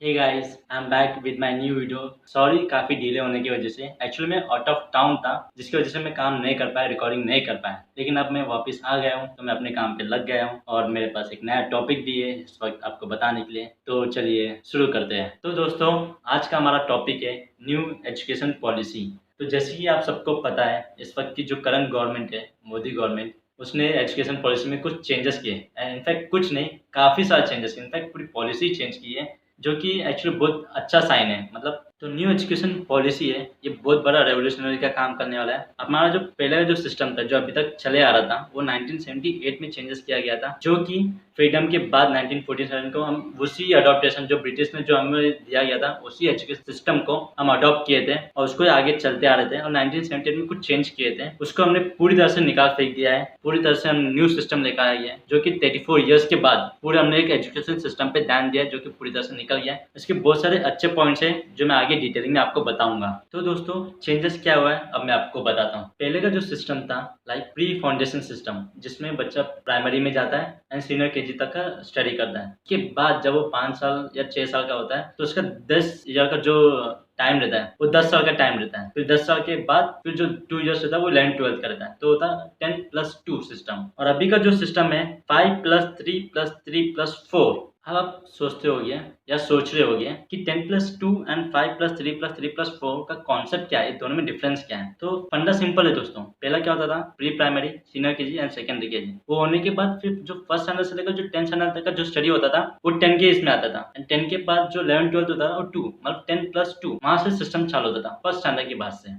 Hey guys, I am back with my new video. Sorry काफ़ी delay होने की वजह से। एक्चुअली मैं आउट ऑफ टाउन था, जिसकी वजह से मैं काम नहीं कर पाया, रिकॉर्डिंग नहीं कर पाया। लेकिन अब मैं वापस आ गया हूँ, तो मैं अपने काम पे लग गया हूँ और मेरे पास एक नया टॉपिक भी है इस वक्त आपको बताने के लिए। तो चलिए शुरू करते हैं। तो दोस्तों, आज का हमारा टॉपिक है न्यू एजुकेशन पॉलिसी। तो जैसे कि आप सबको पता है, इस वक्त की जो करंट गवर्नमेंट है, मोदी गवर्नमेंट, उसने एजुकेशन पॉलिसी में कुछ चेंजेस किए। इनफैक्ट कुछ नहीं, काफ़ी सारे चेंजेस किए। इनफैक्ट पूरी पॉलिसी चेंज की है, जो कि एक्चुअली बहुत अच्छा साइन है। मतलब तो न्यू एजुकेशन पॉलिसी है, ये बहुत बड़ा रेवोल्यूशनरी का काम करने वाला है। हमारा जो पहले का जो सिस्टम था, जो अभी तक चले आ रहा था, वो 1978 में चेंजेस किया गया था, जो कि फ्रीडम के बाद 1947 को हम उसी अडॉप्टेशन जो ब्रिटिश ने जो हमें दिया गया था, उसी एजुकेशन सिस्टम को हम अडॉप्ट किए थे और उसको आगे चलते आ रहे थे। और 1978 में कुछ चेंज किए थे, उसको हमने पूरी तरह से निकाल फेंक दिया है। पूरी तरह से हम न्यू सिस्टम लेकर आए हैं, जो कि 34 ईयर्स के बाद पूरे हमने एक एजुकेशन सिस्टम पे ध्यान दिया है, जो कि पूरी तरह से निकल गया है। इसके बहुत सारे अच्छे पॉइंट्स हैं, जो मैं आगे डिटेलिंग में आपको बताऊंगा। तो दोस्तों, चेंजेस क्या हुआ है अब मैं आपको बताता हूँ। पहले का जो सिस्टम था, लाइक प्री फाउंडेशन सिस्टम, जिसमें बच्चा प्राइमरी में जाता है एंड सीनियर केजी तक का स्टडी करता है। उसके बाद जब वो 5 साल या 6 साल का होता है, तो उसका 10 ईयर का जो टाइम रहता है, वो 10 साल का टाइम रहता है। फिर 10 साल के बाद फिर जो 2 इयर्स रहता है, वो 11th-12th का रहता है। तो होता है 10+2 सिस्टम। और अभी का जो सिस्टम है 5+3+3+4। अब आप सोचते होगे या सोच रहे होगे कि 10+2 एंड 5+3+3+4 का कॉन्सेप्ट क्या है, दोनों में डिफरेंस क्या है। तो फंडा सिंपल है दोस्तों। पहला क्या होता था, pre primary, senior KG and secondary KG. वो होने के बाद फिर जो फर्स्ट स्टैंडर्ड से लेकर जो 10th स्टैंडर्ड तक का जो स्टडी होता था, वो 10 के इसमें आता था। एंड 10 के बाद जो 11th-12th होता था, वो 2, मतलब 10+2, वहां से सिस्टम चालू होता था फर्स्ट स्टैंडर्ड के बाद से।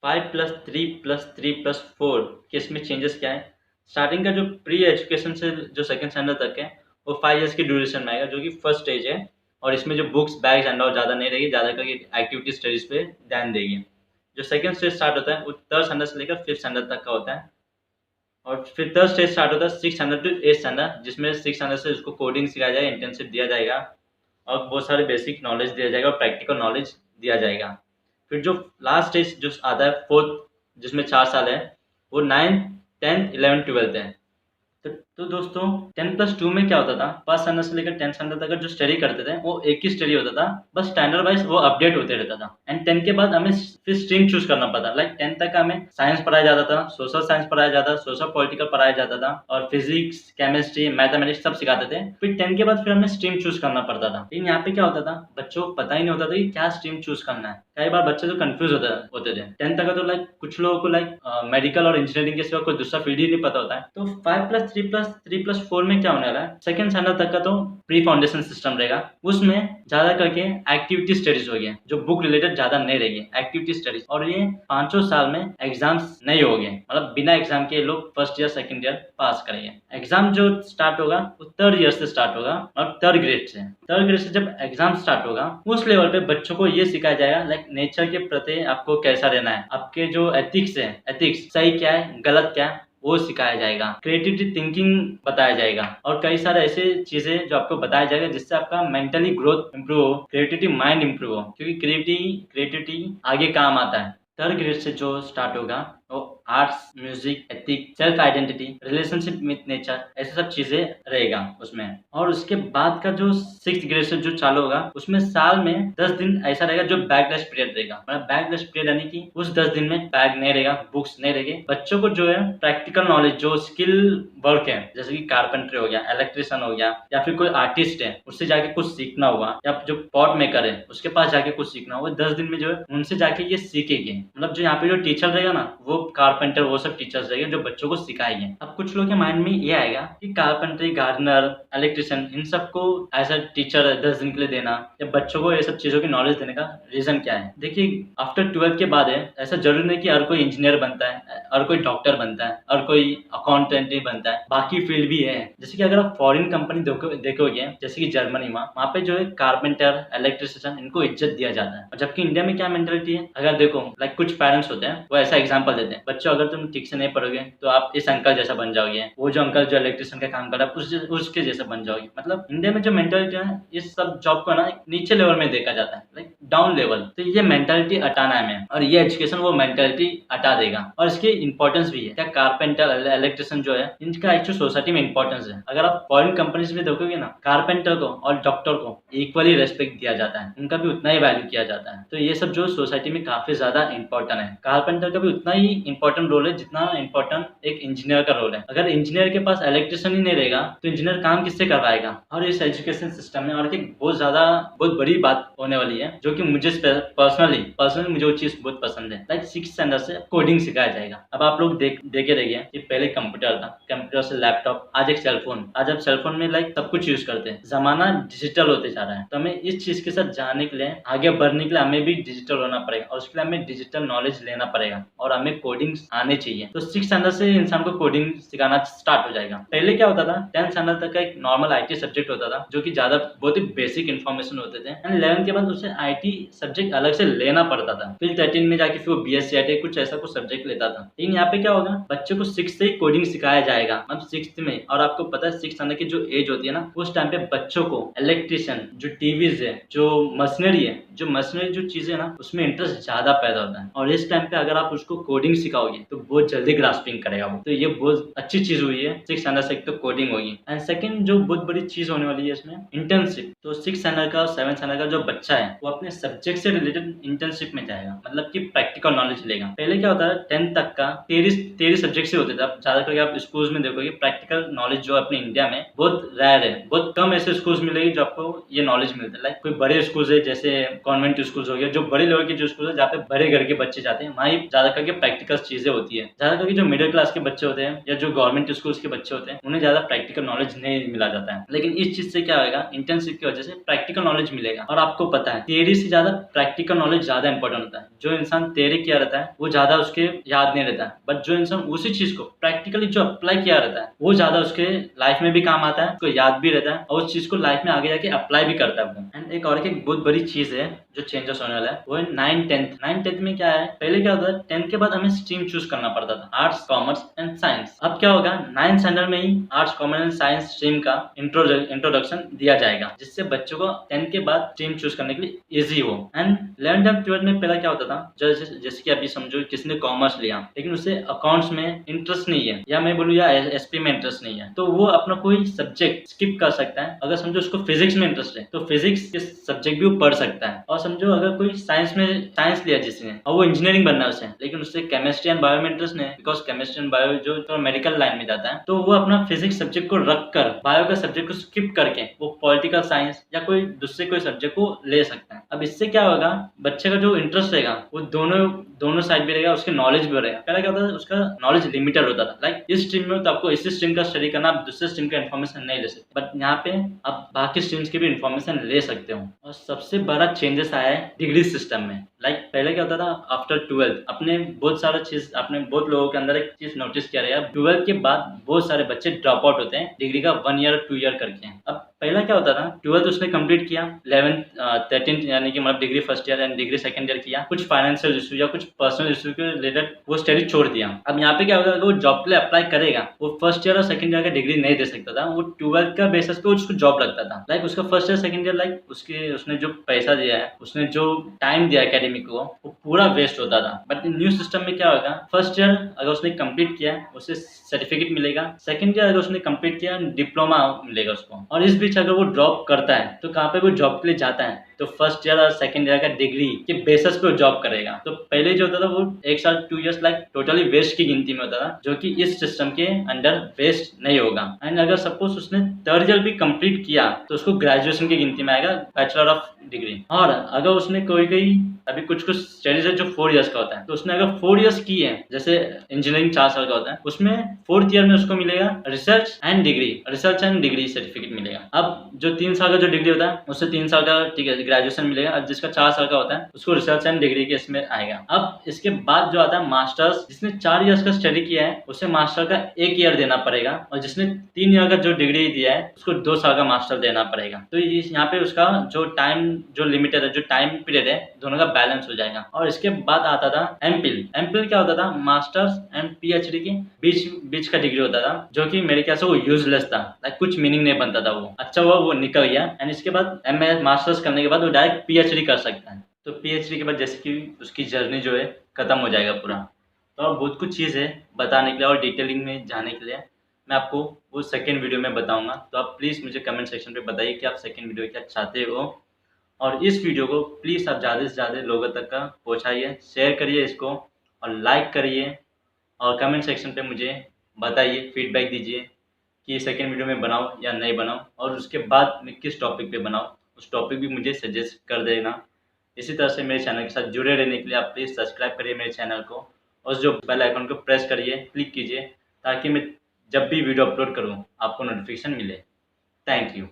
5+3+3+4 के इसमें चेंजेस क्या है। स्टार्टिंग का जो प्री एजुकेशन से जो सेकंड स्टैंडर्ड तक है, वो 5 इयर्स की ड्यूरेशन में आएगा, जो कि फर्स्ट स्टेज है। और इसमें जो बुक्स, बैग्स एंड ऑल ज़्यादा नहीं रहेगी, ज़्यादा करके एक्टिविटी स्टडीज़ पे ध्यान देगी। जो सेकंड स्टेज स्टार्ट होता है, वो 3rd स्टैंडर्ड से लेकर 5th स्टैंडर्ड तक का होता है। और फिर 3rd स्टेज स्टार्ट होता है 6th standard to 8th standard, जिसमें 6th स्टैंडर्ड से उसको कोडिंग सिखाया जाएगा, इंटर्नशिप दिया जाएगा और बहुत सारे बेसिक नॉलेज दिया जाएगा और प्रैक्टिकल नॉलेज दिया जाएगा। फिर जो लास्ट स्टेज जो आता है 4th, जिसमें 4 साल है, वो 9th, 10th, 11th, 12th है। तो दोस्तों, 10+2 में क्या होता था, फर्स्ट स्टैंडर्ड से लेकर 10th स्टैंडर्ड तक जो स्टडी करते थे, वो एक ही स्टडी होता था, बस स्टैंडर्ड वाइज वो अपडेट होते रहता था। एंड 10 के बाद हमें फिर स्ट्रीम चूज करना पड़ता। लाइक 10 तक हमें साइंस पढ़ाया जाता था, सोशल साइंस पढ़ाया जाता था, सोशल पॉलिटिकल पढ़ाया जाता था, और फिजिक्स, केमिस्ट्री, मैथमेटिक्स सब सिखाते थे। फिर 10 के बाद फिर हमें स्ट्रीम चूज करना पड़ता था। लेकिन यहाँ पे क्या होता था, बच्चों को पता ही नहीं होता था कि क्या स्ट्रीम चूज करना है। कई बार बच्चे तो कंफ्यूज होते थे। 10th तक तो लाइक कुछ लोगों को लाइक मेडिकल और इंजीनियरिंग के सिवा कोई दूसरा फील्ड ही नहीं पता होता है। तो 5+3+3+4 में क्या होने वाला है, सेकंड स्टैंडर्ड तक का तो प्री फाउंडेशन सिस्टम रहेगा। उसमें ज्यादा करके एक्टिविटी स्टडीज होगी, जो बुक रिलेटेड ज्यादा नहीं रहेगी, एक्टिविटी स्टडीज। और ये 5 साल में एग्जाम्स नहीं होंगे, मतलब बिना एग्जाम के लोग फर्स्ट ईयर सेकंड ईयर पास करेंगे। एग्जाम जो स्टार्ट होगा वो 3rd ईयर से स्टार्ट होगा, और 3rd ग्रेड से। 3rd ग्रेड से जब एग्जाम स्टार्ट होगा, उस लेवल पे बच्चों को ये सिखाया जाएगा लाइक नेचर के प्रति आपको कैसा रहना है, आपके जो एथिक्स है, एथिक्स सही क्या है, गलत क्या है, वो सिखाया जाएगा। क्रिएटिविटी थिंकिंग बताया जाएगा, और कई सारे ऐसे चीजें जो आपको बताया जाएगा, जिससे आपका मेंटली ग्रोथ इंप्रूव हो, क्रिएटिविटी माइंड इंप्रूव हो, क्योंकि क्रिएटिविटी आगे काम आता है। 3rd ग्रेड से जो स्टार्ट होगा, वो arts, music, ethics, self identity, relationship with nature, ऐसे सब चीजें रहेगा उसमें। और उसके बाद का जो 6th ग्रेड से जो चालू होगा, उसमें साल में 10 दिन ऐसा रहेगा जो बैकलैश पीरियड रहेगा। मतलब बैकलैश पीरियड यानी कि उस 10 दिन में बैग नहीं रहेगा, बुक्स नहीं रहेगी। बच्चों को जो है प्रैक्टिकल नॉलेज, जो स्किल वर्क है, जैसे कि कारपेंट्री हो गया, इलेक्ट्रिशियन हो गया, या फिर कोई आर्टिस्ट है, उससे जाके कुछ सीखना होगा, या जो पॉट मेकर है उसके पास जाके कुछ सीखना होगा। 10 दिन में जो है उनसे जाके ये सीखेंगे। मतलब जो यहाँ पे जो टीचर रहेगा ना, वो कारपेंटर, वो सब टीचर्स रहेंगे जो बच्चों को सिखाएंगे। अब कुछ लोगों के माइंड में ये आएगा कि कारपेंटरी, गार्डनर, इलेक्ट्रिशियन, इन सबको एज अ टीचर 10 दिन के लिए देना, या बच्चों को ये सब चीजों की नॉलेज देने का रीजन क्या है। देखिए, आफ्टर 12th के बाद है, ऐसा जरूरी नहीं कि हर कोई इंजीनियर बनता है, हर कोई डॉक्टर बनता है, हर कोई अकाउंटेंट ही बनता है, बाकी फील्ड भी है। जैसे कि अगर आप फॉरेन कंपनी देखोगे, जैसे कि जर्मनी में, वहाँ पे जो है कारपेंटर, इलेक्ट्रिशियन, इनको इज्जत दिया जाता है। और जबकि इंडिया में क्या मेंटेलिटी है, अगर देखो लाइक कुछ पेरेंट्स होते हैं, वो ऐसा एग्जाम्पल देते देते हैं बच्चों, अगर तुम ठीक से नहीं पढ़ोगे तो आप इस अंकल जैसा बन जाओगे, वो जो अंकल जो इलेक्ट्रिशियन का काम कर रहा है उसके जैसा बन जाओगे। मतलब इंडिया में जो मेंटालिटी है इस सब जॉब को ना नीचे लेवल में देखा जाता है, लाइक डाउन लेवल। तो ये मेंटालिटी हटाना है हमें, और ये एजुकेशन वो मेंटालिटी हटा देगा। और इसकी इंपॉर्टेंस भी है, क्या कारपेंटर इलेक्ट्रिशियन जो है इनका एक्चुअली सोसाइटी में इंपॉर्टेंस है। अगर आप फॉरेन कंपनीज में देखोगे ना, कारपेंटर को और डॉक्टर को इक्वली रेस्पेक्ट दिया जाता है, उनका भी उतना ही वैल्यू किया जाता है। तो ये सब जो सोसाइटी में काफी ज्यादा इंपॉर्टेंट है। कारपेंटर का भी उतना ही इंपॉर्टेंट रोल है जितना इंपॉर्टेंट एक इंजीनियर का रोल है। अगर इंजीनियर के पास इलेक्ट्रिशियन ही नहीं रहेगा तो इंजीनियर काम किससे करवाएगा। और इस एजुकेशन सिस्टम में और एक बहुत बड़ी बात होने वाली है, जो कि मुझे पर्सनली मुझे वो चीज बहुत पसंद है। लाइक 6th स्टैंडर्ड से कोडिंग सिखाया जाएगा। अब आप लोग देखे रहिए कि पहले कंप्यूटर था, कंप्यूटर से लैपटॉप, आज एक सेलफोन। आज आप सेलफोन में लाइक सब कुछ यूज करते हैं। जमाना डिजिटल होते जा रहा है, तो हमें इस चीज के साथ जाने के लिए, आगे बढ़ने के लिए हमें भी डिजिटल होना पड़ेगा, और उसके लिए हमें डिजिटल नॉलेज लेना पड़ेगा, और हमें कोडिंग आने चाहिए। तो 6th स्टैंडर्ड से इंसान को कोडिंग सिखाना स्टार्ट हो जाएगा। पहले क्या होता था, 10th स्टैंडर्ड तक का एक नॉर्मल आईटी सब्जेक्ट होता था, जो कि बहुत ही बेसिक इन्फॉर्मेशन होते थे। एंड 11th के बाद उसे आईटी सब्जेक्ट अलग से लेना पड़ता था। फिर 13 में जाके फिर वो बीएससी आईटी कुछ ऐसा कुछ सब्जेक्ट लेता था। लेकिन यहाँ पे क्या होगा, बच्चे को 6th से ही कोडिंग सिखाया जाएगा। अब 6th में, और आपको पता है 6th स्टैंडर्ड की जो एज होती है ना, उस टाइम पे बच्चों को इलेक्ट्रिशियन, जो टीवीज है, जो मशीनरी जो चीजें ना, उसमें इंटरेस्ट ज्यादा पैदा होता है। और इस टाइम पे अगर आप उसको कोडिंग सिखाओगे तो बहुत जल्दी ग्रास्पिंग करेगा वो। तो ये बहुत अच्छी चीज हुई है 6th स्टैंडर्ड से, एक तो कोडिंग होगी। एंड सेकंड जो बहुत बड़ी चीज होने वाली है इसमें, इंटर्नशिप। तो 6th स्टैंडर्ड का और 7th स्टैंडर्ड का जो बच्चा है वो अपने सब्जेक्ट से रिलेटेड इंटर्नशिप में जाएगा, मतलब कि प्रैक्टिकल नॉलेज लेगा। पहले क्या होता है, 10th तक का 13 सब्जेक्ट से होते थे। अब ज्यादा करके आप स्कूल्स में देखोगे प्रैक्टिकल नॉलेज जो अपने इंडिया में बहुत रेयर है, बहुत कम ऐसे स्कूल्स मिलेगी जो आपको ये नॉलेज मिलता है। लाइक कोई बड़े स्कूल है, जैसे कॉन्वेंट स्कूल हो गया, जो बड़े लेवल के जो स्कूल है, जहाँ पे बड़े घर के बच्चे जाते हैं, वहाँ ही ज्यादा करके प्रैक्टिकल चीजें होती है। ज्यादा करके जो मिडिल क्लास के बच्चे होते हैं या जो गवर्नमेंट स्कूल के बच्चे होते हैं, उन्हें ज्यादा प्रैक्टिकल नॉलेज नहीं मिला जाता है। लेकिन इस चीज से क्या होगा, इंटर्नशिप की वजह से प्रैक्टिकल नॉलेज मिलेगा। और आपको पता है थियरी से ज्यादा प्रैक्टिकल नॉलेज ज्यादा इंपॉर्टेंट होता है। जो इंसान थियरी किया रहता है वो ज्यादा उसके याद नहीं रहता है, बट जो इंसान उसी चीज को प्रैक्टिकली जो अप्लाई किया रहता है वो ज्यादा उसके लाइफ में भी काम आता है, उसको याद भी रहता है, और उस चीज को लाइफ में आगे जाके अप्लाई भी करता है वो। एंड एक और एक बहुत बड़ी चीज है जो चेंजेस होने वाला है, वो है 9th 10th में क्या है, पहले क्या होता है 10th के बाद हमें स्ट्रीम चूज करना पड़ता था, आर्ट्स, कॉमर्स एंड साइंस। अब क्या होगा, 9th स्टैंडर्ड में ही arts, commerce and science stream का इंट्रोडक्शन दिया जाएगा, जिससे बच्चों को 10th के बाद स्ट्रीम चूज करने के लिए इजी हो। एंड 11th और 12th में पहला क्या होता था, जैसे कि अभी समझो किसी ने कॉमर्स लिया लेकिन उसे अकाउंट्स में इंटरेस्ट नहीं है, या मैं बोलूँ या एसपी में इंटरेस्ट नहीं है, तो वो अपना कोई सब्जेक्ट स्किप कर सकता है। अगर समझो उसको फिजिक्स में इंटरेस्ट है तो फिजिक्स के सब्जेक्ट भी वो पढ़ सकता है। और समझो अगर कोई साइंस लिया जिसने, और वो इंजीनियरिंग बनना है उसे, लेकिन उससे केमिस्ट्री एंड बायो में इंटरेस्ट नहीं है, बिकॉज केमिस्ट्री एंड बायो जो तो मेडिकल लाइन में जाता है, तो वो अपना फिजिक्स सब्जेक्ट को रख कर बायो का सब्जेक्ट को स्किप करके वो पॉलिटिकल साइंस या कोई सब्जेक्ट को ले सकता है। अब इससे क्या होगा, बच्चे का जो इंटरेस्ट रहेगा वो दोनों साइड भी रहेगा, उसके नॉलेज भी रहेगा। पहले क्या होता था, उसका नॉलेज लिमिटेड होता था, लाइक इस स्ट्रीम में तो आपको इसी स्ट्रीम का स्टडी करना, आप दूसरे स्ट्रीम का इन्फॉर्मेशन नहीं ले सकते, बट यहाँ पे आप बाकी स्ट्रीम्स की भी इन्फॉर्मेशन ले सकते हो। और सबसे बड़ा चेंजेस आया है डिग्री सिस्टम में। लाइक पहले क्या होता था, आफ्टर 12th आपने बहुत लोगों के अंदर एक चीज नोटिस किया रहेगा, 12th के बाद बहुत सारे बच्चे ड्रॉप आउट होते हैं डिग्री का 1 ईयर 2 ईयर करके। अब पहला क्या होता था, 12th उसने कंप्लीट किया, 11th 13th यानी कि मतलब degree first year and degree second year किया, कुछ फाइनेंशियल इशू या कुछ पर्सनल इशू के रिलेटेड वो स्टडी छोड़ दिया। अब यहाँ पे क्या होगा, अगर वो जॉब के लिए अप्लाई करेगा, वो फर्स्ट ईयर और सेकंड ईयर का डिग्री नहीं दे सकता था, वो 12th का बेसिस पे उसको जॉब लगता था। लाइक उसका first year second year, like उसने जो पैसा दिया है, उसने जो टाइम दिया एकेडमिक को, वो पूरा वेस्ट होता था। बट न्यू सिस्टम में क्या होगा, फर्स्ट ईयर अगर उसने कंप्लीट किया उसे सर्टिफिकेट मिलेगा, सेकंड ईयर अगर उसने कंप्लीट किया डिप्लोमा मिलेगा उसको, और इस बीच अगर वो ड्रॉप करता है तो कहाँ पे वो जॉब के लिए जाता है, तो फर्स्ट ईयर और सेकंड ईयर का डिग्री के बेसिस पे जॉब करेगा। तो पहले जो होता था वो 1 साल 2 इयर्स लाइक टोटली वेस्ट की गिनती में होता था, जो कि इस सिस्टम के अंडर वेस्ट नहीं होगा। एंड अगर सपोज उसने 3rd ईयर भी कंप्लीट किया तो उसको ग्रेजुएशन की गिनती में आएगा, बैचलर ऑफ डिग्री। और अगर उसने कोई अभी कुछ स्टडीज है जो 4 इयर्स का होता है, तो उसने अगर 4 इयर्स की है, जैसे इंजीनियरिंग 4 साल का होता है, उसमें 4th ईयर में उसको मिलेगा रिसर्च एंड डिग्री सर्टिफिकेट मिलेगा। अब जो 3 साल का जो डिग्री होता है उससे 3 साल का ठीक है ग्रेजुएशन मिलेगा, और जिसका 4 साल का होता है उसको रिसर्च एंड डिग्री के इसमें आएगा। अब इसके बाद जो आता है मास्टर्स, जिसने 4 इयर्स का स्टडी किया है उसे मास्टर का 1 ईयर देना पड़ेगा, और जिसने 3 ईयर का जो डिग्री दिया है उसको 2 साल का मास्टर देना पड़ेगा। तो यहाँ पे उसका जो टाइम जो लिमिटेड है, जो टाइम पीरियड है, दोनों का बैलेंस हो जाएगा। और इसके बाद आता था एमपिल। एमपिल क्या होता था? मास्टर्स एंड पीएचडी के बीच का डिग्री होता था, जो कि मेरे ख्याल से वो यूजलेस था, लाइक कुछ मीनिंग नहीं बनता था वो। अच्छा हुआ वो निकल गया, एंड इसके बाद एमए मास्टर्स करने के बाद वो डायरेक्ट पीएचडी कर सकता है। तो पीएचडी के बाद जैसे कि उसकी जर्नी जो है खत्म हो जाएगा पूरा। तो और बहुत कुछ चीज़ है बताने के लिए और डिटेलिंग में जाने के लिए, मैं आपको वो सेकेंड वीडियो में बताऊंगा। तो आप प्लीज़ मुझे कमेंट सेक्शन पे बताइए कि आप सेकेंड वीडियो क्या चाहते हो, और इस वीडियो को प्लीज़ आप ज़्यादा से ज़्यादा लोगों तक का पहुँचाइए, शेयर करिए इसको और लाइक करिए, और कमेंट सेक्शन पे मुझे बताइए, फीडबैक दीजिए कि सेकेंड वीडियो में बनाऊँ या नहीं बनाऊँ, और उसके बाद मैं किस टॉपिक पे बनाऊँ उस टॉपिक भी मुझे सजेस्ट कर देना। इसी तरह से मेरे चैनल के साथ जुड़े रहने के लिए आप प्लीज़ सब्सक्राइब करिए मेरे चैनल को, और जो बेल आइकन को प्रेस करिए, क्लिक कीजिए, ताकि मैं जब भी वीडियो अपलोड करूँ आपको नोटिफिकेशन मिले। Thank you.